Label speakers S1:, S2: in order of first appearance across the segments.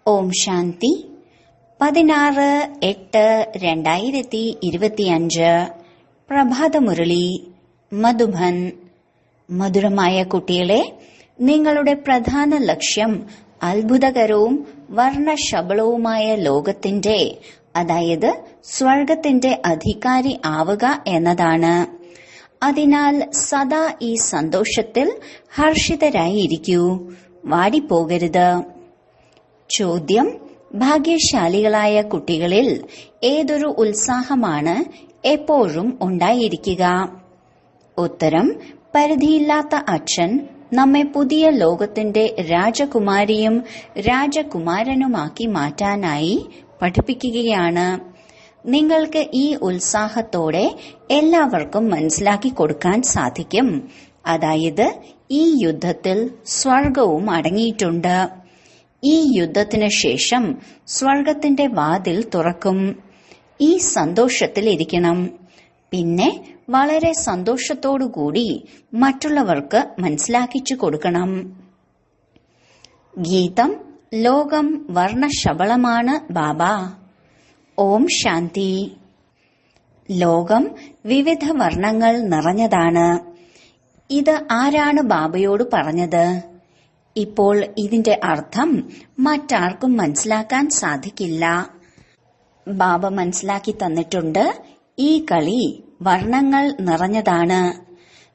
S1: ഓം ശാന്തി 16/8/2025 പ്രഭാതമുരളി മധുബൻ. മധുരമായ കുട്ടികളെ, നിങ്ങളുടെ പ്രധാന ലക്ഷ്യം അത്ഭുതകരവും വർണ്ണശബളവുമായ ലോകത്തിന്റെ, അതായത് സ്വർഗത്തിന്റെ അധികാരി ആവുക എന്നതാണ്. അതിനാൽ സദാ ഈ സന്തോഷത്തിൽ ഹർഷിതരായിരിക്കൂ, വാടിപ്പോകരുത്. ചോദ്യം: ഭാഗ്യശാലികളായ കുട്ടികളിൽ ഏതൊരു ഉത്സാഹമാണ് എപ്പോഴും ഉണ്ടായിരിക്കുക? ഉത്തരം: പരിധിയില്ലാത്ത അച്ഛൻ നമ്മെ പുതിയ ലോകത്തിന്റെ രാജകുമാരിയും രാജകുമാരനുമാക്കി മാറ്റാനായി പഠിപ്പിക്കുകയാണ്. നിങ്ങൾക്ക് ഈ ഉത്സാഹത്തോടെ എല്ലാവർക്കും മനസ്സിലാക്കി കൊടുക്കാൻ സാധിക്കും. അതായത് ഈ യുദ്ധത്തിൽ സ്വർഗവും അടങ്ങിയിട്ടുണ്ട്. ഈ യുദ്ധത്തിന് ശേഷം സ്വർഗത്തിന്റെ വാതിൽ തുറക്കും. ഈ സന്തോഷത്തിലിരിക്കണം. പിന്നെ വളരെ സന്തോഷത്തോടുകൂടി മറ്റുള്ളവർക്ക് മനസ്സിലാക്കിച്ചു കൊടുക്കണം. ഗീതം: ലോകം വർണ്ണശബളമാണ് ബാബ. ഓം ശാന്തി. ലോകം വിവിധ വർണ്ണങ്ങൾ നിറഞ്ഞതാണ്. ഇത് ആരാണ് ബാബയോട് പറഞ്ഞത്? ഇപ്പോൾ ഇതിന്റെ അർത്ഥം മറ്റാർക്കും മനസ്സിലാക്കാൻ സാധിക്കില്ല. ബാബ മനസ്സിലാക്കി തന്നിട്ടുണ്ട്. ഈ കളി വർണ്ണങ്ങൾ നിറഞ്ഞതാണ്.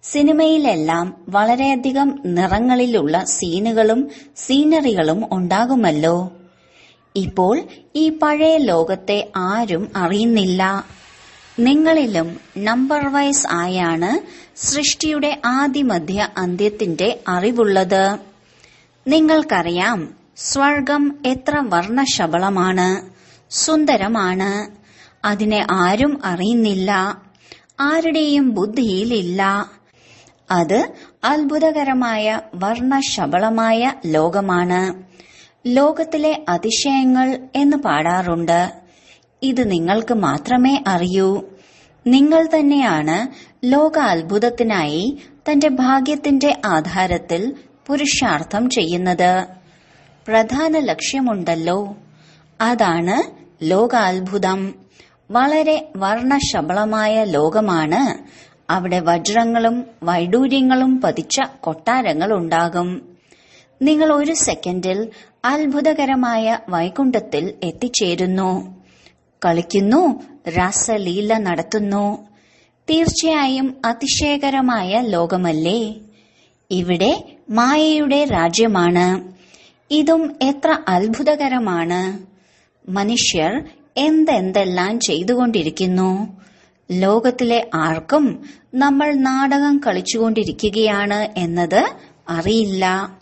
S1: സിനിമയിലെല്ലാം വളരെയധികം നിറങ്ങളിലുള്ള സീനുകളും സീനറികളും ഉണ്ടാകുമല്ലോ. ഇപ്പോൾ ഈ പഴയ ലോകത്തെ ആരും അറിയുന്നില്ല. നിങ്ങളിലും നമ്പർ വൈസ് ആയാണ് സൃഷ്ടിയുടെ ആദിമധ്യ അന്ത്യത്തിന്റെ അറിവുള്ളത്. നിങ്ങൾക്കറിയാം സ്വർഗം എത്ര വർണ്ണശബളമാണ്, സുന്ദരമാണ്. അതിനെ ആരും അറിയുന്നില്ല, ആരുടെയും ബുദ്ധിയിലില്ല. അത് അത്ഭുതകരമായ വർണ്ണശബളമായ ലോകമാണ്. ലോകത്തിലെ അതിശയങ്ങൾ എന്ന് പാടാറുണ്ട്. ഇത് നിങ്ങൾക്ക് മാത്രമേ അറിയൂ. നിങ്ങൾ തന്നെയാണ് ലോക അത്ഭുതത്തിനായി തന്റെ ഭാഗ്യത്തിന്റെ ആധാരത്തിൽ പുരുഷാർത്ഥം ചെയ്യുന്നത്. പ്രധാന ലക്ഷ്യമുണ്ടല്ലോ, അതാണ് ലോകാത്ഭുതം. വളരെ വർണ്ണശബളമായ ലോകമാണ്. അവിടെ വജ്രങ്ങളും വൈഡൂര്യങ്ങളും പതിച്ച കൊട്ടാരങ്ങൾ ഉണ്ടാകും. നിങ്ങൾ ഒരു സെക്കൻഡിൽ അത്ഭുതകരമായ വൈകുണ്ഠത്തിൽ എത്തിച്ചേരുന്നു. കളിക്കുന്നു, രാസലീല നടത്തുന്നു. തീർച്ചയായും അതിശയകരമായ ലോകമല്ലേ? ഇവിടെ മായയുടെ രാജ്യമാണ്. ഇതും എത്ര അത്ഭുതകരമാണ്. മനുഷ്യർ എന്തെല്ലാം ചെയ്തുകൊണ്ടിരിക്കുന്നു. ലോകത്തിലെ ആർക്കും നമ്മൾ നാടകം കളിച്ചുകൊണ്ടിരിക്കുകയാണ് എന്നത് അറിയില്ല.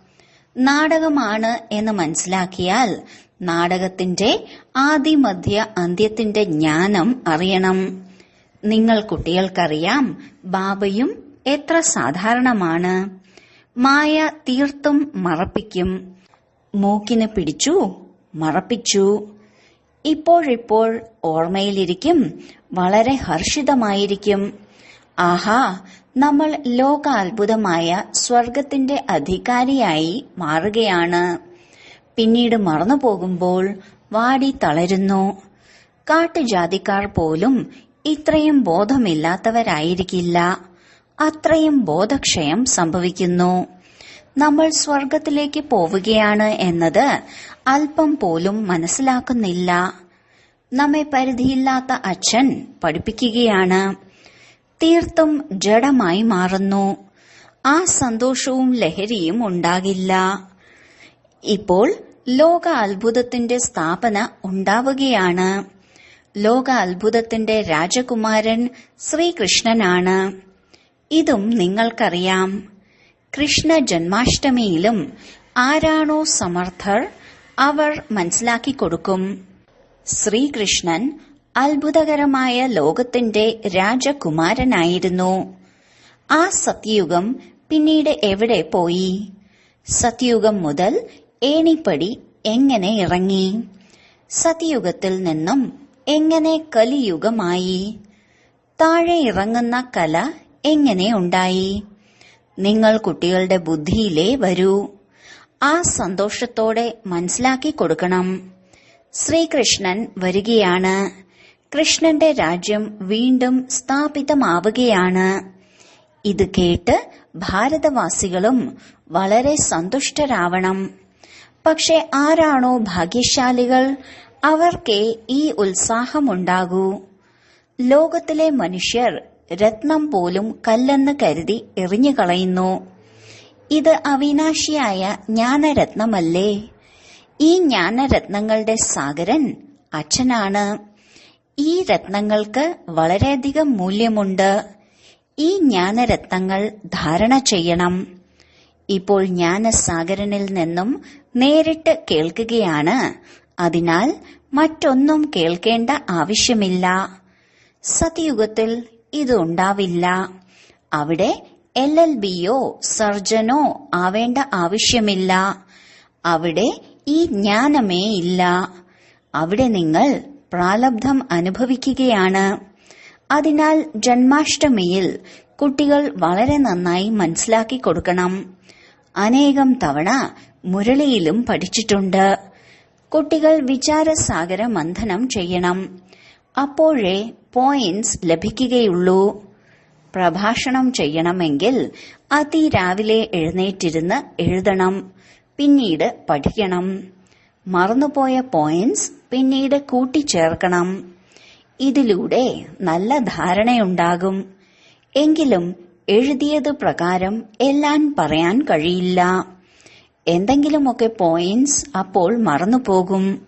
S1: നാടകമാണ് എന്ന് മനസ്സിലാക്കിയാൽ നാടകത്തിന്റെ ആദിമധ്യ അന്ത്യത്തിന്റെ ജ്ഞാനം അറിയണം. നിങ്ങൾ കുട്ടികൾക്കറിയാം, ബാബയും എത്ര സാധാരണമാണ്. മായ തീർത്തും മറപ്പിക്കും. മൂക്കിന് പിടിച്ചു, മറപ്പിച്ചു. ഇപ്പോഴിപ്പോൾ ഓർമ്മയിലിരിക്കും, വളരെ ഹർഷിതമായിരിക്കും. ആഹാ, നമ്മൾ ലോകാത്ഭുതമായ സ്വർഗത്തിന്റെ അധികാരിയായി മാറുകയാണ്. പിന്നീട് മറന്നു പോകുമ്പോൾ വാടി തളരുന്നു. കാട്ടുജാതിക്കാർ പോലും ഇത്രയും ബോധമില്ലാത്തവരായിരിക്കില്ല. അത്രയും ബോധക്ഷയം സംഭവിക്കുന്നു. നമ്മൾ സ്വർഗത്തിലേക്ക് പോവുകയാണ് എന്നത് അല്പം പോലും മനസ്സിലാക്കുന്നില്ല. നമ്മെ പരിധിയില്ലാത്ത അച്ഛൻ പഠിപ്പിക്കുകയാണ്. തീർത്തും ജഡമായി മാറുന്നു. ആ സന്തോഷവും ലഹരിയും ഉണ്ടാകില്ല. ഇപ്പോൾ ലോക അത്ഭുതത്തിന്റെ സ്ഥാപന ഉണ്ടാവുകയാണ്. ലോക അത്ഭുതത്തിന്റെ രാജകുമാരൻ ശ്രീകൃഷ്ണനാണ്. ഇതും നിങ്ങൾക്കറിയാം. കൃഷ്ണ ജന്മാഷ്ടമിയിലും ആരാണോ സമർത്ഥർ അവർ മനസ്സിലാക്കി കൊടുക്കും. ശ്രീകൃഷ്ണൻ അത്ഭുതകരമായ ലോകത്തിന്റെ രാജകുമാരനായിരുന്നു. ആ സത്യയുഗം പിന്നീട് എവിടെ പോയി? സത്യയുഗം മുതൽ ഏണിപ്പടി എങ്ങനെ ഇറങ്ങി? സത്യയുഗത്തിൽ നിന്നും എങ്ങനെ കലിയുഗമായി? താഴെ ഇറങ്ങുന്ന കല എങ്ങനെ ഉണ്ടായി? നിങ്ങൾ കുട്ടികളുടെ ബുദ്ധിയിലേ വരൂ. ആ സന്തോഷത്തോടെ മനസ്സിലാക്കി കൊടുക്കണം. ശ്രീകൃഷ്ണൻ വരികയാണ്. കൃഷ്ണന്റെ രാജ്യം വീണ്ടും സ്ഥാപിതമാവുകയാണ്. ഇത് കേട്ട് ഭാരതവാസികളും വളരെ സന്തുഷ്ടരാവണം. പക്ഷെ ആരാണോ ഭാഗ്യശാലികൾ അവർക്കേ ഈ ഉത്സാഹമുണ്ടാകൂ. ലോകത്തിലെ മനുഷ്യർ രത്നം പോലും കല്ലെന്ന് കരുതി എറിഞ്ഞുകളയുന്നു. ഇത് അവിനാശിയായ ജ്ഞാനരത്നമല്ലേ? ഈ ജ്ഞാനരത്നങ്ങളുടെ സാഗരൻ അച്ഛനാണ്. ഈ രത്നങ്ങൾക്ക് വളരെയധികം മൂല്യമുണ്ട്. ഈ ജ്ഞാനരത്നങ്ങൾ ധാരണ ചെയ്യണം. ഇപ്പോൾ ജ്ഞാനസാഗരനിൽ നിന്നും നേരിട്ട് കേൾക്കുകയാണ്. അതിനാൽ മറ്റൊന്നും കേൾക്കേണ്ട ആവശ്യമില്ല. സത്യുഗത്തിൽ ഇത് ഉണ്ടാവില്ല. അവിടെ LLBയോ സർജനോ ആവേണ്ട ആവശ്യമില്ല. അവിടെ ഈ ജ്ഞാനമേ ഇല്ല. അവിടെ നിങ്ങൾ പ്രാലബ്ധം അനുഭവിക്കുകയാണ്. അതിനാൽ ജന്മാഷ്ടമിയിൽ കുട്ടികൾ വളരെ നന്നായി മനസ്സിലാക്കി കൊടുക്കണം. അനേകം തവണ മുരളിയിലും പഠിച്ചിട്ടുണ്ട്. കുട്ടികൾ വിചാരസാഗര മന്ഥനം ചെയ്യണം. അപ്പോഴേ പോയിന്റ്സ് ലഭിക്കുകയുള്ളൂ. പ്രഭാഷണം ചെയ്യണമെങ്കിൽ അതിരാവിലെ എഴുന്നേറ്റിരുന്ന് എഴുതണം. പിന്നീട് പഠിക്കണം. മറന്നുപോയ പോയിന്റ്സ് പിന്നീട് കൂട്ടിച്ചേർക്കണം. ഇതിലൂടെ നല്ല ധാരണയുണ്ടാകും. എങ്കിലും എഴുതിയത് പ്രകാരം എല്ലാം പറയാൻ കഴിയില്ല. എന്തെങ്കിലുമൊക്കെ പോയിന്റ്സ് അപ്പോൾ മറന്നുപോകും.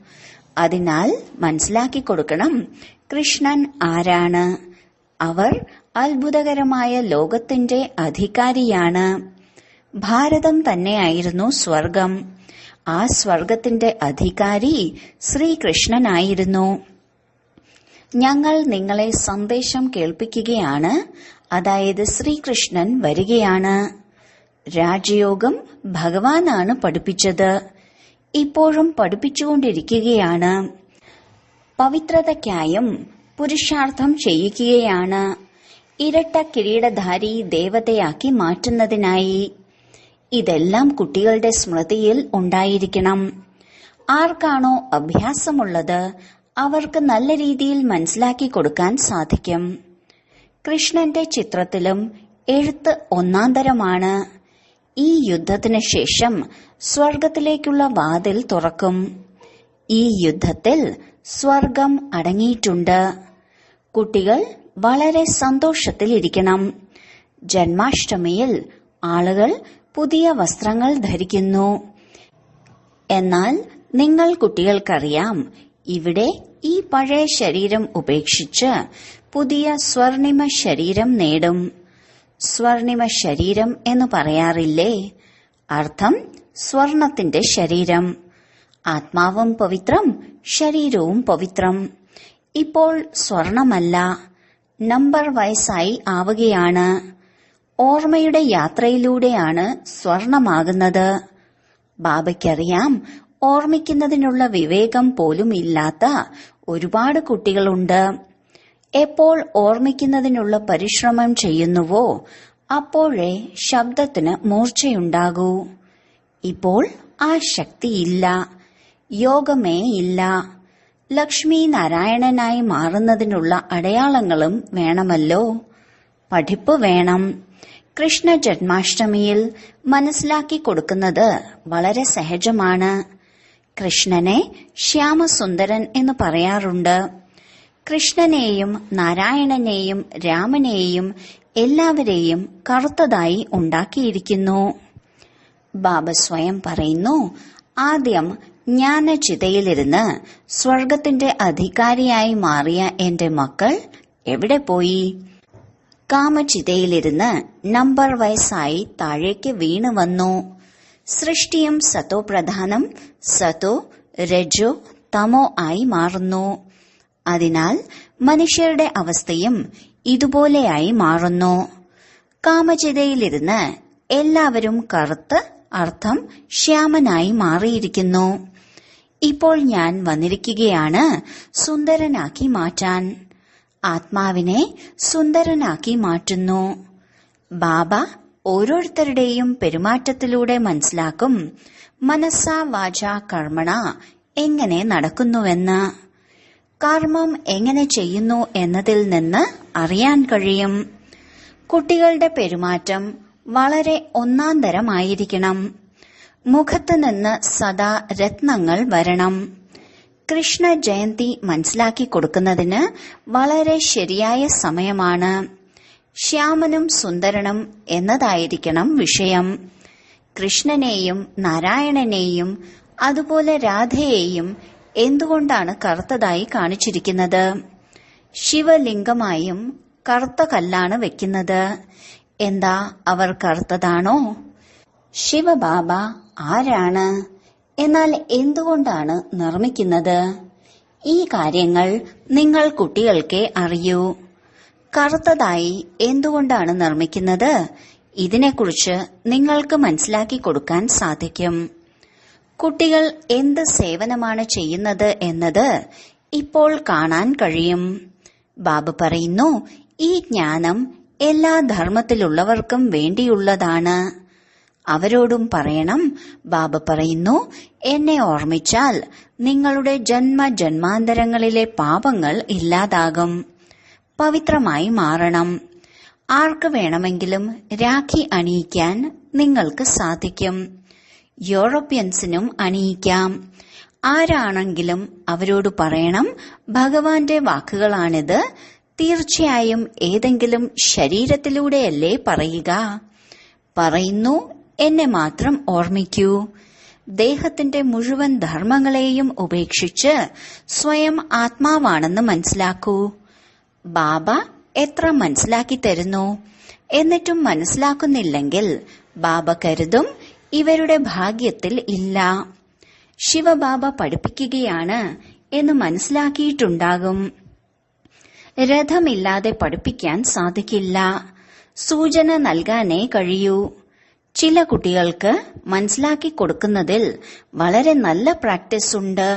S1: അതിനാൽ മനസ്സിലാക്കി കൊടുക്കണം, കൃഷ്ണൻ ആരാണ്. അവർ അത്ഭുതകരമായ ലോകത്തിന്റെ അധികാരിയാണ്. ഭാരതം തന്നെയായിരുന്നു സ്വർഗം. ആ സ്വർഗത്തിന്റെ അധികാരി ശ്രീകൃഷ്ണനായിരുന്നു. ഞങ്ങൾ നിങ്ങളെ സന്ദേശം കേൾപ്പിക്കുകയാണ്. അതായത് ശ്രീകൃഷ്ണൻ വരികയാണ്. രാജയോഗം ഭഗവാനാണ് പഠിപ്പിച്ചത്. ഇപ്പോഴും പഠിപ്പിച്ചുകൊണ്ടിരിക്കുകയാണ്. പവിത്രതയ്ക്കായും പുരുഷാർത്ഥം ചെയ്യിക്കുകയാണ്. ഇരട്ട കിരീടധാരി ദേവതയാക്കി മാറ്റുന്നതിനായി. ഇതെല്ലാം കുട്ടികളുടെ സ്മൃതിയിൽ ഉണ്ടായിരിക്കണം. ആർക്കാണോ അഭ്യാസമുള്ളത് അവർക്ക് നല്ല രീതിയിൽ മനസ്സിലാക്കി കൊടുക്കാൻ സാധിക്കും. കൃഷ്ണന്റെ ചിത്രത്തിലും എഴുത്ത് ഒന്നാന്തരമാണ്. ഈ യുദ്ധത്തിന് ശേഷം സ്വർഗത്തിലേക്കുള്ള വാതിൽ തുറക്കും. ഈ യുദ്ധത്തിൽ സ്വർഗം അടങ്ങിയിട്ടുണ്ട്. കുട്ടികൾ വളരെ സന്തോഷത്തിലിരിക്കണം. ജന്മാഷ്ടമിയിൽ ആളുകൾ പുതിയ വസ്ത്രങ്ങൾ ധരിക്കുന്നു. എന്നാൽ നിങ്ങൾ കുട്ടികൾക്കറിയാം, ഇവിടെ ഈ പഴയ ശരീരം ഉപേക്ഷിച്ച് പുതിയ സ്വർണിമ ശരീരം നേടും. സ്വർണിമ ശരീരം എന്ന് പറയാറില്ലേ? അർത്ഥം സ്വർണത്തിന്റെ ശരീരം. ആത്മാവും പവിത്രം, ശരീരവും പവിത്രം. ഇപ്പോൾ സ്വർണമല്ല, നമ്പർ വയസ്സായി ആവുകയാണ്. ഓർമ്മയുടെ യാത്രയിലൂടെയാണ് സ്വർണമാകുന്നത്. ബാബയ്ക്കറിയാം, ഓർമ്മിക്കുന്നതിനുള്ള വിവേകം പോലും ഇല്ലാത്ത ഒരുപാട് കുട്ടികളുണ്ട്. എപ്പോൾ ഓർമ്മിക്കുന്നതിനുള്ള പരിശ്രമം ചെയ്യുന്നുവോ അപ്പോഴേ ശബ്ദത്തിന് മൂർച്ചയുണ്ടാകൂ. ഇപ്പോൾ ആ ശക്തിയില്ല, യോഗമേ ഇല്ല. ലക്ഷ്മി നാരായണനായി മാറുന്നതിനുള്ള അടയാളങ്ങളും വേണമല്ലോ. പഠിപ്പ് വേണം. കൃഷ്ണ ജന്മാഷ്ടമിയിൽ മനസ്സിലാക്കി കൊടുക്കുന്നത് വളരെ സഹജമാണ്. കൃഷ്ണനെ ശ്യാമസുന്ദരൻ എന്ന് പറയാറുണ്ട്. കൃഷ്ണനെയും നാരായണനെയും രാമനെയും എല്ലാവരെയും കറുത്തതായി ഉണ്ടാക്കിയിരിക്കുന്നു. ബാബ സ്വയം പറയുന്നു, ആദ്യം ജ്ഞാനചിതയിലിരുന്ന് സ്വർഗത്തിന്റെ അധികാരിയായി മാറിയ എന്റെ മക്കൾ എവിടെ പോയി? കാമചിതയിലിരുന്ന് നമ്പർ വയസ്സായി താഴേക്ക് വീണു വന്നു. സൃഷ്ടിയും സത്തോ പ്രധാനം, സത്തോ രജോ തമോ ആയി മാറുന്നു. അതിനാൽ മനുഷ്യരുടെ അവസ്ഥയും ഇതുപോലെയായി മാറുന്നു. കാമചിതയിലിരുന്ന് എല്ലാവരും കറുത്ത് അർത്ഥം ശ്യാമനായി മാറിയിരിക്കുന്നു. ഇപ്പോൾ ഞാൻ വന്നിരിക്കുകയാണ് സുന്ദരനാക്കി മാറ്റാൻ. ആത്മാവിനെ സുന്ദരനാക്കി മാറ്റുന്നു. ബാബ ഓരോരുത്തരുടെയും പെരുമാറ്റത്തിലൂടെ മനസ്സിലാക്കും മനസ്സാ വാച കർമ്മണ എങ്ങനെ നടക്കുന്നുവെന്ന്. കർമ്മം എങ്ങനെ ചെയ്യുന്നു എന്നതിൽ നിന്ന് അറിയാൻ കഴിയും. കുട്ടികളുടെ പെരുമാറ്റം വളരെ ഒന്നാന്തരമായിരിക്കണം. മുഖത്ത് നിന്ന് സദാ രത്നങ്ങൾ വരണം. കൃഷ്ണ ജയന്തി മനസ്സിലാക്കി കൊടുക്കുന്നതിന് വളരെ ശരിയായ സമയമാണ്. ശ്യാമനും സുന്ദരനും എന്നതായിരിക്കണം വിഷയം. കൃഷ്ണനെയും നാരായണനെയും അതുപോലെ രാധയെയും എന്തുകൊണ്ടാണ് കറുത്തതായി കാണിച്ചിരിക്കുന്നത്? ശിവലിംഗമായും കറുത്ത കല്ലാണ് വെക്കുന്നത്. എന്താ അവർ കറുത്തതാണോ? ശിവബാബ ആരാണ്? എന്നാൽ എന്തുകൊണ്ടാണ് നിർമ്മിക്കുന്നത്? ഈ കാര്യങ്ങൾ നിങ്ങൾ കുട്ടികൾക്കേ അറിയൂ. കറുത്തതായി എന്തുകൊണ്ടാണ് നിർമ്മിക്കുന്നത്? ഇതിനെക്കുറിച്ച് നിങ്ങൾക്ക് മനസ്സിലാക്കി കൊടുക്കാൻ സാധിക്കും. കുട്ടികൾ എന്ത് സേവനമാണ് ചെയ്യുന്നത് എന്നത് ഇപ്പോൾ കാണാൻ കഴിയും. ബാബ പറയുന്നു, ഈ ജ്ഞാനം എല്ലാ ധർമ്മത്തിലുള്ളവർക്കും വേണ്ടിയുള്ളതാണ്. അവരോടും പറയണം. ബാബ പറയുന്നു, എന്നെ ഓർമ്മിച്ചാൽ നിങ്ങളുടെ ജന്മജന്മാന്തരങ്ങളിലെ പാപങ്ങൾ ഇല്ലാതാകും, പവിത്രമായി മാറണം. ആർക്ക് വേണമെങ്കിലും രാഖി അണിയിക്കാൻ നിങ്ങൾക്ക് സാധിക്കും. യൂറോപ്യൻസിനും അണിയിക്കാം. ആരാണെങ്കിലും അവരോട് പറയണം, ഭഗവാന്റെ വാക്കുകളാണിത്. തീർച്ചയായും ഏതെങ്കിലും ശരീരത്തിലൂടെയല്ലേ പറയുക. പറയുന്നു, എന്നെ മാത്രം ഓർമ്മിക്കൂ. ദേഹത്തിന്റെ മുഴുവൻ ധർമ്മങ്ങളെയും ഉപേക്ഷിച്ച് സ്വയം ആത്മാവാണെന്ന് മനസ്സിലാക്കൂ. ബാബ എത്ര മനസ്സിലാക്കി തരുന്നു. എന്നിട്ടും മനസ്സിലാക്കുന്നില്ലെങ്കിൽ ബാബ കരുതും ഇവരുടെ ഭാഗ്യത്തിൽ ഇല്ല. ശിവബാബ പഠിപ്പിക്കുകയാണ് എന്ന് മനസ്സിലാക്കിയിട്ടുണ്ടാകും. രഥമില്ലാതെ പഠിപ്പിക്കാൻ സാധിക്കില്ല. സൂചന നൽകാനേ കഴിയൂ. ചില കുട്ടികൾക്ക് മനസ്സിലാക്കി കൊടുക്കുന്നതിൽ വളരെ നല്ല പ്രാക്ടീസ് ഉണ്ട്.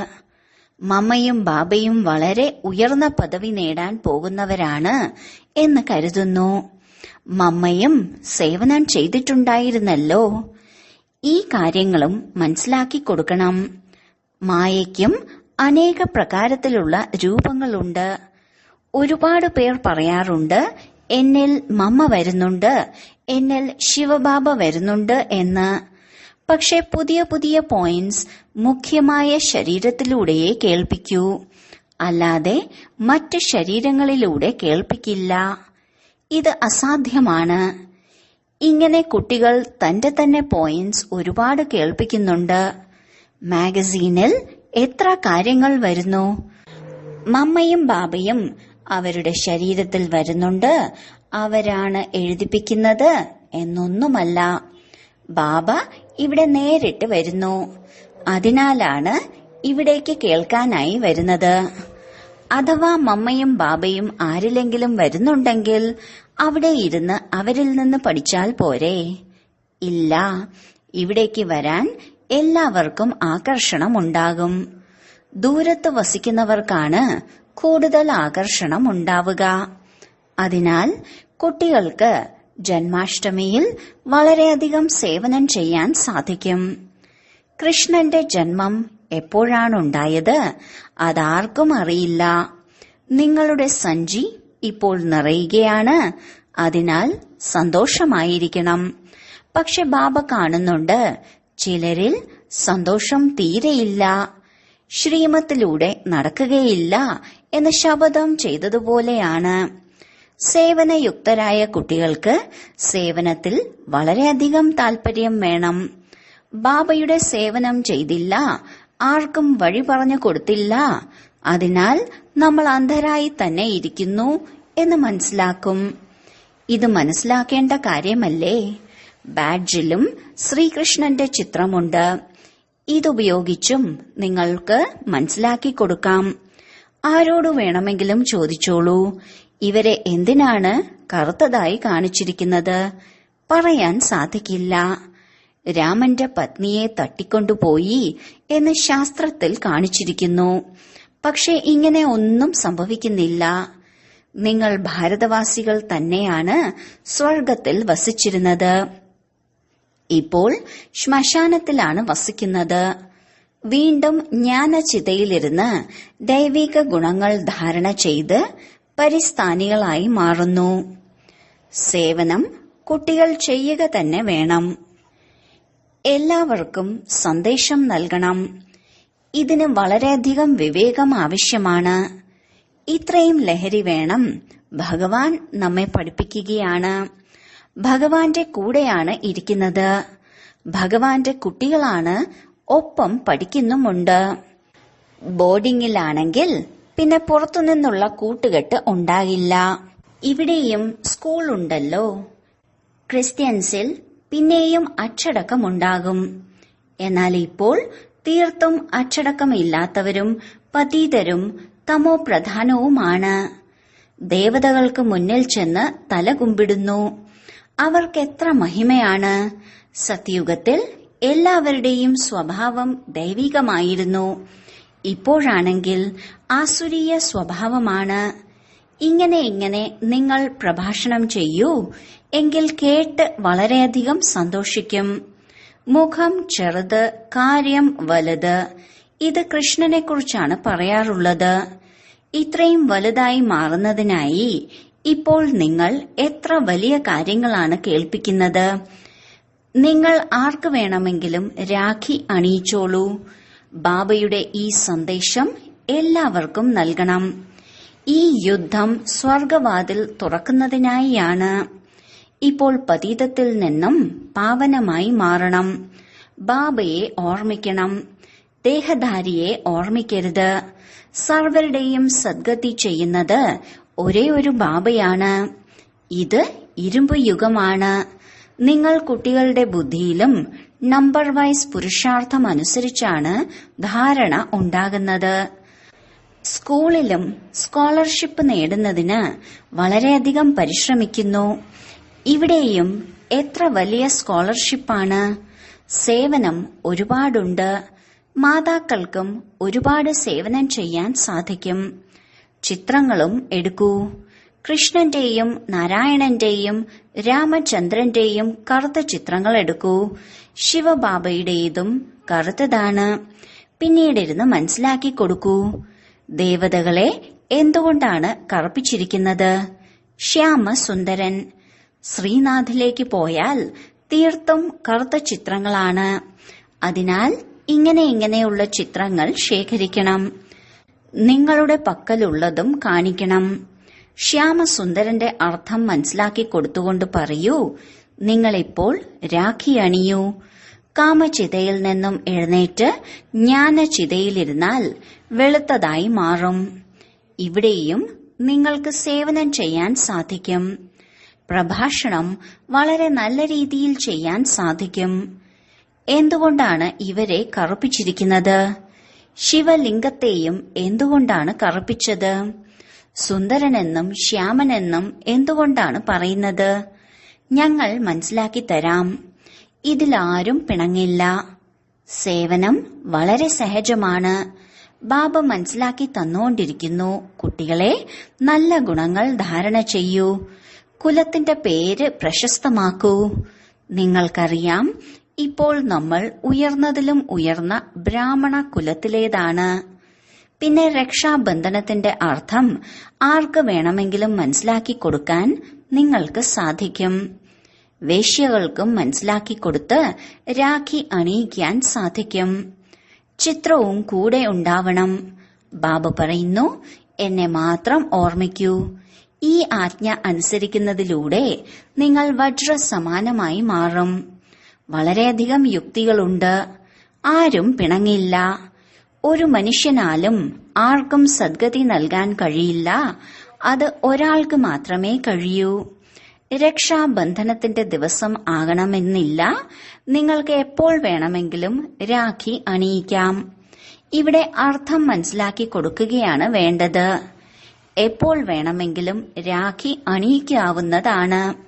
S1: മമ്മയും ബാബയും വളരെ ഉയർന്ന പദവി നേടാൻ പോകുന്നവരാണ് എന്ന് കരുതുന്നു. മമ്മയും സേവനം ചെയ്തിട്ടുണ്ടായിരുന്നല്ലോ. ഈ കാര്യങ്ങളും മനസ്സിലാക്കി കൊടുക്കണം. മായയ്ക്കും അനേക പ്രകാരത്തിലുള്ള രൂപങ്ങളുണ്ട്. ഒരുപാട് പേർ പറയാറുണ്ട്, എന്നിൽ മമ്മ വരുന്നുണ്ട്, എന്നിൽ ശിവബാബ വരുന്നുണ്ട് എന്ന്. പക്ഷെ പുതിയ പുതിയ പോയിന്റ്സ് മുഖ്യമായ ശരീരത്തിലൂടെയേ കേൾപ്പിക്കൂ, അല്ലാതെ മറ്റ് ശരീരങ്ങളിലൂടെ കേൾപ്പിക്കില്ല. ഇത് അസാധ്യമാണ്. ഇങ്ങനെ കുട്ടികൾ തന്റെ തന്നെ പോയിന്റ്സ് ഒരുപാട് കേൾപ്പിക്കുന്നുണ്ട്. മാഗസീനിൽ എത്ര കാര്യങ്ങൾ വരുന്നു. മമ്മയും ബാബയും അവരുടെ ശരീരത്തിൽ വരുന്നുണ്ട്, അവരാണ് എഴുതിപ്പിക്കുന്നത് എന്നൊന്നുമല്ല. ബാബ ഇവിടെ നേരിട്ട് വരുന്നു. അതിനാലാണ് ഇവിടേക്ക് കേൾക്കാനായി വരുന്നത്. അഥവാ മമ്മയും ബാബയും ആരിലെങ്കിലും വരുന്നുണ്ടെങ്കിൽ അവിടെ ഇരുന്ന് അവരിൽ നിന്ന് പഠിച്ചാൽ പോരെ? ഇല്ല, ഇവിടേക്ക് വരാൻ എല്ലാവർക്കും ആകർഷണമുണ്ടാകും. ദൂരത്ത് വസിക്കുന്നവർക്കാണ് കൂടുതൽ ആകർഷണം ഉണ്ടാവുക. അതിനാൽ കുട്ടികൾക്ക് ജന്മാഷ്ടമിയിൽ വളരെയധികം സേവനം ചെയ്യാൻ സാധിക്കും. കൃഷ്ണന്റെ ജന്മം എപ്പോഴാണുണ്ടായത് അതാർക്കും അറിയില്ല. നിങ്ങളുടെ സഞ്ചി ഇപ്പോൾ നിറയുകയാണ്. അതിനാൽ സന്തോഷമായിരിക്കണം. പക്ഷെ ബാബ കാണുന്നുണ്ട്, ചിലരിൽ സന്തോഷം തീരെയില്ല. ശ്രീമത്തിലൂടെ നടക്കുകയില്ല എന്ന് ശപഥം ചെയ്തതുപോലെയാണ്. സേവനയുക്തരായ കുട്ടികൾക്ക് സേവനത്തിൽ വളരെയധികം താൽപര്യം വേണം. ബാബയുടെ സേവനം ചെയ്തില്ല, ആർക്കും വഴി പറഞ്ഞു കൊടുത്തില്ല, അതിനാൽ നമ്മൾ അന്ധരായി തന്നെ ഇരിക്കുന്നു എന്ന് മനസ്സിലാക്കും. ഇത് മനസ്സിലാക്കേണ്ട കാര്യമല്ലേ? ബാഡ്ജിലും ശ്രീകൃഷ്ണന്റെ ചിത്രമുണ്ട്. ഇതുപയോഗിച്ചും നിങ്ങൾക്ക് മനസ്സിലാക്കി കൊടുക്കാം. ആരോട് വേണമെങ്കിലും ചോദിച്ചോളൂ, ഇവരെ എന്തിനാണ് കറുത്തതായി കാണിച്ചിരിക്കുന്നത്? പറയാൻ സാധിക്കില്ല. രാമന്റെ പത്നിയെ തട്ടിക്കൊണ്ടുപോയി എന്ന് ശാസ്ത്രത്തിൽ കാണിച്ചിരിക്കുന്നു. പക്ഷെ ഇങ്ങനെ ഒന്നും സംഭവിക്കുന്നില്ല. നിങ്ങൾ ഭാരതവാസികൾ തന്നെയാണ് സ്വർഗത്തിൽ വസിച്ചിരുന്നത്. ഇപ്പോൾ ശ്മശാനത്തിലാണ് വസിക്കുന്നത്. വീണ്ടും ജ്ഞാനചിതയിലിരുന്ന് ദൈവിക ഗുണങ്ങൾ ധാരണ ചെയ്ത് പരിസ്ഥാനികളായി മാറുന്നു. സേവനം കുട്ടികൾ ചെയ്യുക തന്നെ വേണം. എല്ലാവർക്കും സന്ദേശം നൽകണം. ഇതിന് വളരെയധികം വിവേകം ആവശ്യമാണ്. ഇത്രയും ലഹരി വേണം. ഭഗവാൻ നമ്മെ പഠിപ്പിക്കുകയാണ്. ഭഗവാന്റെ കൂടെയാണ് ഇരിക്കുന്നത്. ഭഗവാന്റെ കുട്ടികളാണ്, ഒപ്പം പഠിക്കുന്നുമുണ്ട്. ബോർഡിംഗിലാണെങ്കിൽ പിന്നെ പുറത്തുനിന്നുള്ള കൂട്ടുകെട്ട് ഉണ്ടാകില്ല. ഇവിടെയും സ്കൂൾ ഉണ്ടല്ലോ. ക്രിസ്ത്യൻസിൽ പിന്നെയും അച്ചടക്കമുണ്ടാകും. എന്നാൽ ഇപ്പോൾ തീർത്തും അച്ചടക്കമില്ലാത്തവരും പതീതരും തമോ പ്രധാനവുമാണ്. ദേവതകൾക്ക് മുന്നിൽ ചെന്ന് തലകുമ്പിടുന്നു. അവർക്കെത്ര മഹിമയാണ്. സത്യുഗത്തിൽ എല്ലാവരുടെയും സ്വഭാവം ദൈവികമായിരുന്നു. ഇപ്പോഴാണെങ്കിൽ ആസുരീയ സ്വഭാവമാണ്. ഇങ്ങനെ നിങ്ങൾ പ്രഭാഷണം ചെയ്യൂ, എങ്കിൽ കേട്ട് വളരെയധികം സന്തോഷിക്കും. മുഖം ചെറുത്, കാര്യം വലുത്. ഇത് കൃഷ്ണനെ കുറിച്ചാണ് പറയാറുള്ളത്. ഇത്രയും വലുതായി മാറുന്നതിനായി ഇപ്പോൾ നിങ്ങൾ എത്ര വലിയ കാര്യങ്ങളാണ് കേൾപ്പിക്കുന്നത്. നിങ്ങൾ ആർക്ക് വേണമെങ്കിലും രാഖി അണിയിച്ചോളൂ. ബാബയുടെ ഈ സന്ദേശം എല്ലാവർക്കും നൽകണം. ഈ യുദ്ധം സ്വർഗവാതിൽ തുറക്കുന്നതിനായാണ്. ഇപ്പോൾ പതീതത്തിൽ നിന്നും പാവനമായി മാറണം. ബാബയെ ഓർമ്മിക്കണം. ദേഹധാരിയെ ഓർമ്മിക്കരുത്. സർവരുടെയും സദ്ഗതി ചെയ്യുന്നത് ഒരേ ഒരു ബാബയാണ്. ഇത് ഇരുമ്പ് യുഗമാണ്. നിങ്ങൾ കുട്ടികളുടെ ബുദ്ധിയിലും നമ്പർ വൈസ് പുരുഷാർത്ഥം അനുസരിച്ചാണ് ധാരണ ഉണ്ടാകുന്നത്. സ്കൂളിലും സ്കോളർഷിപ്പ് നേടുന്നതിന് വളരെയധികം പരിശ്രമിക്കുന്നു. ഇവിടെയും എത്ര വലിയ സ്കോളർഷിപ്പാണ്. സേവനം ഒരുപാടുണ്ട്. മാതാക്കൾക്കും ഒരുപാട് സേവനം ചെയ്യാൻ സാധിക്കും. ചിത്രങ്ങളും എടുക്കൂ. കൃഷ്ണന്റെയും നാരായണന്റെയും രാമചന്ദ്രന്റെയും കറുത്ത ചിത്രങ്ങൾ എടുക്കൂ. ശിവബാബയുടേതും കറുത്തതാണ്. പിന്നീടിരുന്ന് മനസ്സിലാക്കി കൊടുക്കൂ. ദേവതകളെ എന്തുകൊണ്ടാണ് കറുപ്പിച്ചിരിക്കുന്നത്? ശ്യാമസുന്ദരൻ. ശ്രീനാഥിലേക്ക് പോയാൽ തീർത്തും കറുത്ത ചിത്രങ്ങളാണ്. അതിനാൽ ഇങ്ങനെയുള്ള ചിത്രങ്ങൾ ശേഖരിക്കണം. നിങ്ങളുടെ പക്കലുള്ളതും കാണിക്കണം. ശ്യാമസുന്ദരന്റെ അർത്ഥം മനസ്സിലാക്കി കൊടുത്തുകൊണ്ട് പറയൂ, നിങ്ങളിപ്പോൾ രാഖി അണിയൂ. കാമചിതയിൽ നിന്നും എഴുന്നേറ്റ് ജ്ഞാനചിതയിലിരുന്നാൽ വെളുത്തതായി മാറും. ഇവിടെയും നിങ്ങൾക്ക് സേവനം ചെയ്യാൻ സാധിക്കും. പ്രഭാഷണം വളരെ നല്ല രീതിയിൽ ചെയ്യാൻ സാധിക്കും. എന്തുകൊണ്ടാണ് ഇവരെ കറുപ്പിച്ചിരിക്കുന്നത്? ശിവലിംഗത്തെയും എന്തുകൊണ്ടാണ് കറുപ്പിച്ചത്? സുന്ദരനെന്നും ശ്യാമനെന്നും എന്തുകൊണ്ടാണ് പറയുന്നത്? ഞങ്ങൾ മനസ്സിലാക്കി തരാം. ഇതിലാരും പിണങ്ങില്ല. സേവനം വളരെ സഹജമാണ്. ബാബ മനസ്സിലാക്കി തന്നുകൊണ്ടിരിക്കുന്നു. കുട്ടികളെ, നല്ല ഗുണങ്ങൾ ധാരണ ചെയ്യൂ. കുലത്തിന്റെ പേര് പ്രശസ്തമാക്കൂ. നിങ്ങൾക്കറിയാം, ഇപ്പോൾ നമ്മൾ ഉയർന്നതിലും ഉയർന്ന ബ്രാഹ്മണ കുലത്തിലേതാണ്. പിന്നെ രക്ഷാബന്ധനത്തിന്റെ അർത്ഥം ആർക്ക് വേണമെങ്കിലും മനസ്സിലാക്കി കൊടുക്കാൻ നിങ്ങൾക്ക് സാധിക്കും. വേശ്യകൾക്കും മനസ്സിലാക്കി കൊടുത്ത് രാഖി അണിയിക്കാൻ സാധിക്കും. ചിത്രവും കൂടെ ഉണ്ടാവണം. ബാബ പറയുന്നു, എന്നെ മാത്രം ഓർമ്മിക്കൂ. ഈ ആജ്ഞ അനുസരിക്കുന്നതിലൂടെ നിങ്ങൾ വജ്രസമാനമായി മാറും. വളരെയധികം യുക്തികളുണ്ട്. ആരും പിണങ്ങില്ല. ഒരു മനുഷ്യനാലും ആർക്കും സദ്ഗതി നൽകാൻ കഴിയില്ല. അത് ഒരാൾക്ക് മാത്രമേ കഴിയൂ. രക്ഷാബന്ധനത്തിന്റെ ദിവസം ആകണമെന്നില്ല. നിങ്ങൾക്ക് എപ്പോൾ വേണമെങ്കിലും രാഖി അണിയിക്കാം. ഇവിടെ അർത്ഥം മനസ്സിലാക്കി കൊടുക്കുകയാണ് വേണ്ടത്. എപ്പോൾ വേണമെങ്കിലും രാഖി അണിയിക്കാവുന്നതാണ്.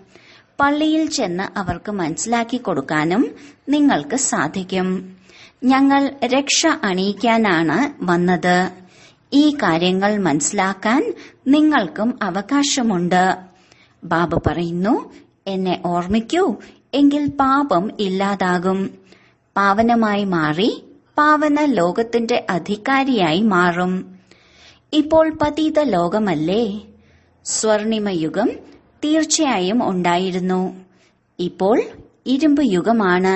S1: പള്ളിയിൽ ചെന്ന് അവർക്ക് മനസ്സിലാക്കി കൊടുക്കാനും നിങ്ങൾക്ക് സാധിക്കും. ഞങ്ങൾ രക്ഷ അണിയിക്കാനാണ് വന്നത്. ഈ കാര്യങ്ങൾ മനസ്സിലാക്കാൻ നിങ്ങൾക്കും അവകാശമുണ്ട്. ബാബ പറയുന്നു, എന്നെ ഓർമ്മിക്കൂ. എങ്കിൽ പാപം ഇല്ലാതാകും. പാവനമായി മാറി പാവന ലോകത്തിന്റെ അധികാരിയായി മാറും. ഇപ്പോൾ പതീത ലോകമല്ലേ? സ്വർണിമയുഗം തീർച്ചയായും ഉണ്ടായിരുന്നു. ഇപ്പോൾ ഇരുമ്പ് യുഗമാണ്.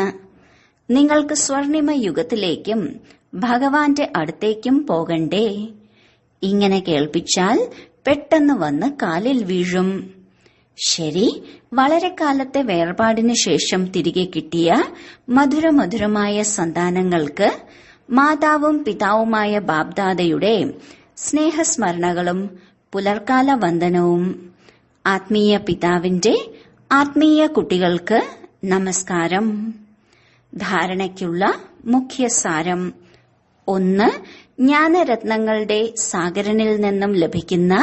S1: നിങ്ങൾക്ക് സ്വർണിമ യുഗത്തിലേക്കും ഭഗവാന്റെ അടുത്തേക്കും പോകണ്ടേ? ഇങ്ങനെ കേൾപ്പിച്ചാൽ പെട്ടെന്ന് വന്ന് കാലിൽ വീഴും. ശരി, വളരെ കാലത്തെ വേർപാടിനു ശേഷം തിരികെ കിട്ടിയ മധുരമധുരമായ സന്താനങ്ങൾക്ക് മാതാവും പിതാവുമായ ബാബ്ദാദയുടെ സ്നേഹസ്മരണകളും പുലർക്കാല വന്ദനവും. ആത്മീയ പിതാവിന്റെ ആത്മീയ കുട്ടികൾക്ക് നമസ്കാരം. ധാരണയ്ക്കുള്ള മുഖ്യസാരം: 1. ജ്ഞാനരത്നങ്ങളുടെ സാഗരനിൽ നിന്നും ലഭിക്കുന്ന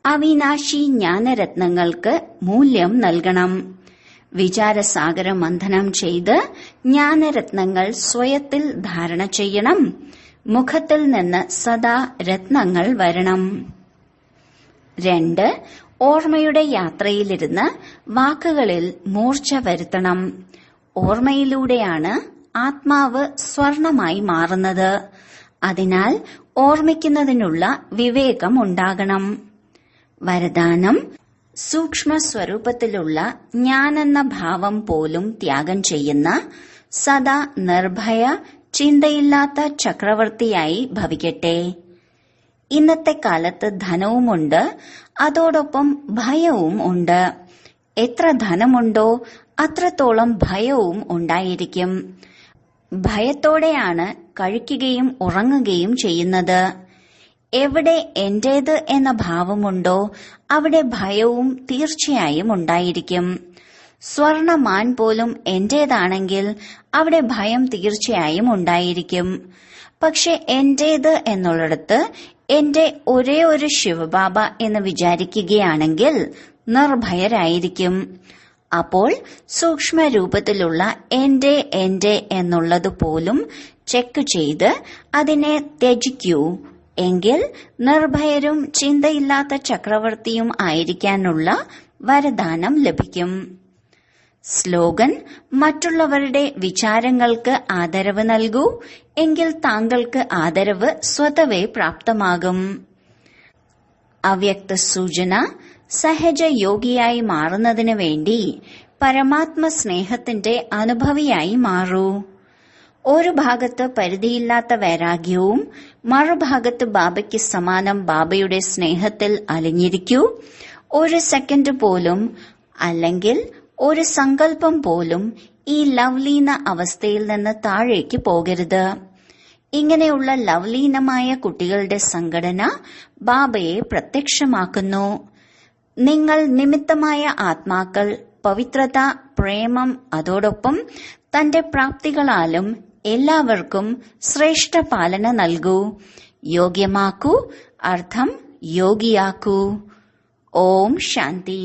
S1: അവിനാശി ജ്ഞാനരത്നങ്ങൾക്ക് മൂല്യം നൽകണം. വിചാരസാഗര മന്ഥനം ചെയ്ത് ജ്ഞാനരത്നങ്ങൾ സ്വയത്തിൽ ധാരണ ചെയ്യണം. മുഖത്തിൽ നിന്ന് സദാ രത്നങ്ങൾ വരണം. 2. ഓർമ്മയുടെ യാത്രയിലിരുന്ന് വാക്കുകളിൽ മൂർച്ച വരുത്തണം. ഓർമ്മയിലൂടെയാണ് ആത്മാവ് സ്വർണമായി മാറുന്നത്. അതിനാൽ ഓർമ്മിക്കുന്നതിനുള്ള വിവേകം ഉണ്ടാകണം. വരദാനം: സൂക്ഷ്മ സ്വരൂപത്തിലുള്ള ഞാനെന്ന ഭാവം പോലും ത്യാഗം ചെയ്യുന്ന സദാ നിർഭയ ചിന്തയില്ലാത്ത ചക്രവർത്തിയായി ഭവിക്കട്ടെ. ഇന്നത്തെ കാലത്ത് ധനവുമുണ്ട്, അതോടൊപ്പം ഭയവും ഉണ്ട്. എത്ര ധനമുണ്ടോ അത്രത്തോളം ഭയവും ഉണ്ടായിരിക്കും. ഭയത്തോടെയാണ് കഴിക്കുകയും ഉറങ്ങുകയും ചെയ്യുന്നത്. എവിടെ എന്റേത് എന്ന ഭാവമുണ്ടോ അവിടെ ഭയവും തീർച്ചയായും ഉണ്ടായിരിക്കും. സ്വർണമാൻ പോലും എന്റേതാണെങ്കിൽ അവിടെ ഭയം തീർച്ചയായും ഉണ്ടായിരിക്കും. പക്ഷെ എന്റേത് എന്നുള്ളിടത്ത് എന്റെ ഒരേ ഒരു ശിവബാബ എന്ന് വിചാരിക്കുകയാണെങ്കിൽ നിർഭയരായിരിക്കും. അപ്പോൾ സൂക്ഷ്മ രൂപത്തിലുള്ള എന്റെ എന്നുള്ളത് പോലും ചെക്ക് ചെയ്ത് അതിനെ ത്യജിക്കൂ. എങ്കിൽ നിർഭയരും ചിന്തയില്ലാത്ത ചക്രവർത്തിയും ആയിരിക്കാനുള്ള വരദാനം ലഭിക്കും. സ്ലോഗൻ: മറ്റുള്ളവരുടെ വിചാരങ്ങൾക്ക് ആദരവ് നൽകൂ, എങ്കിൽ താങ്കൾക്ക് ആദരവ് സ്വതവേ പ്രാപ്തമാകും. അവ്യക്ത സൂചന: സഹജ യോഗിയായി മാറുന്നതിന് വേണ്ടി പരമാത്മ സ്നേഹത്തിന്റെ അനുഭവിയായി മാറൂ. ഒരു ഭാഗത്ത് പരിധിയില്ലാത്ത വൈരാഗ്യവും മറുഭാഗത്ത് ബാബയ്ക്ക് സമാനം ബാബയുടെ സ്നേഹത്തിൽ അലിഞ്ഞിരിക്കൂ. ഒരു സെക്കൻഡ് പോലും അല്ലെങ്കിൽ ഒരു സങ്കല്പം പോലും ഈ ലവ്ലീന അവസ്ഥയിൽ നിന്ന് താഴേക്ക് പോകരുത്. ഇങ്ങനെയുള്ള ലവ്ലീനമായ കുട്ടികളുടെ സംഘടന ബാബയെ പ്രത്യക്ഷമാക്കുന്നു. നിങ്ങൾ നിമിത്തമായ ആത്മാക്കൾ പവിത്രത, പ്രേമം, അതോടൊപ്പം തന്റെ പ്രാപ്തികളാലും എല്ലാവർക്കും ശ്രേഷ്ഠ പാലന നൽകൂ. യോഗ്യമാക്കൂ, അർത്ഥം യോഗിയാക്കൂ. ഓം ശാന്തി.